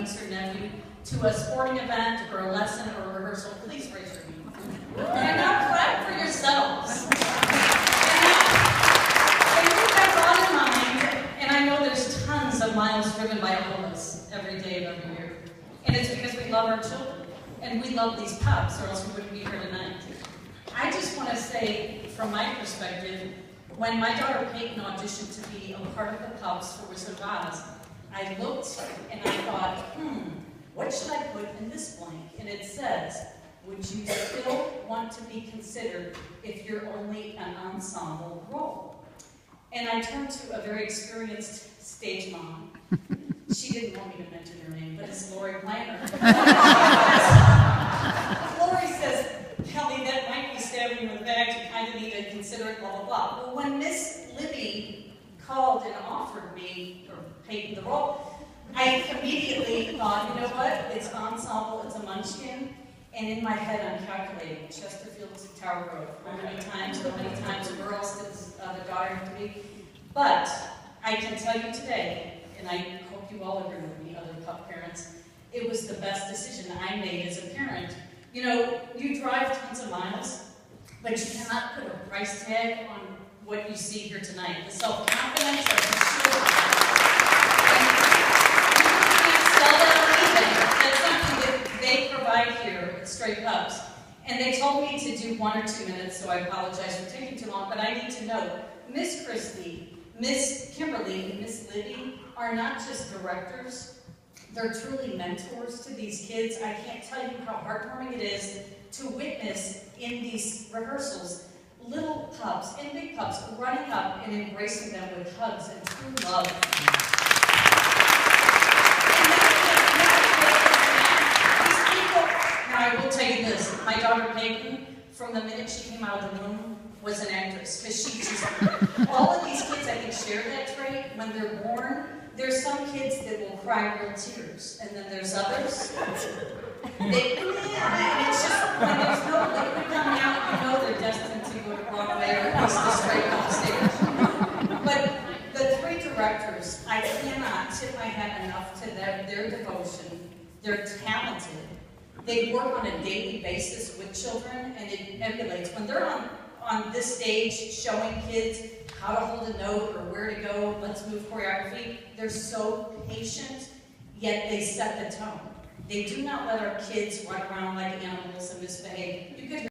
niece or nephew to a sporting event or a lesson or a rehearsal, please raise your hand. And now clap for yourselves. And with that on mind, and I know there's tons of miles driven by all of us every day of every year. And it's because we love our children. And we love these pups, or else we wouldn't be here tonight. I just want to say, from my perspective, when my daughter Peyton auditioned to be a part of the Pups for Wizard of Oz, I looked and I thought, what should I put in this blank? And it says, would you still want to be considered if you're only an ensemble role? And I turned to a very experienced stage mom. She didn't want me to mention her name, but it's Lori Planner. Lori says, Kelly, that might be stabbing you in the back. You kind of need to consider it, blah, blah, blah. Well, when Miss Libby called and offered me, or paid the role, I immediately thought, you know what? It's ensemble, it's a munchkin. And in my head, I'm calculating Chesterfield to Tower Road. How many times, where else does the daughter have to be? But I can tell you today, and I hope you all agree with me, other pup parents, it was the best decision I made as a parent. You know, you drive tons of miles, but you cannot put a price tag on what you see here tonight. The self-confidence of the children. And you can't sell that on eBay. That's something that they provide here at Stray Pups. And they told me to do 1 or 2 minutes, so I apologize for taking too long, but I need to know, Miss Christie, Miss Kimberly, and Miss Libby are not just directors, they're truly mentors to these kids. I can't tell you how heartwarming it is to witness in these rehearsals little pups and big pups running up and embracing them with hugs and true love. Now I will tell you this, my daughter Peyton, from the minute she came out of the womb, was an actress, because she just, all of these kids I think share that trait. When they're born, there's some kids that will cry real tears, and then there's others and it's just, when there's no liquid coming out, you know they're destined to go to Broadway or at least the straight off stage. But the 3 directors, I cannot tip my hat enough to their devotion. They're talented. They work on a daily basis with children, and it emulates. When they're on this stage showing kids how to hold a note or where to go, let's move choreography, they're so patient, yet they set the tone. They do not let our kids run around like animals and misbehave. You could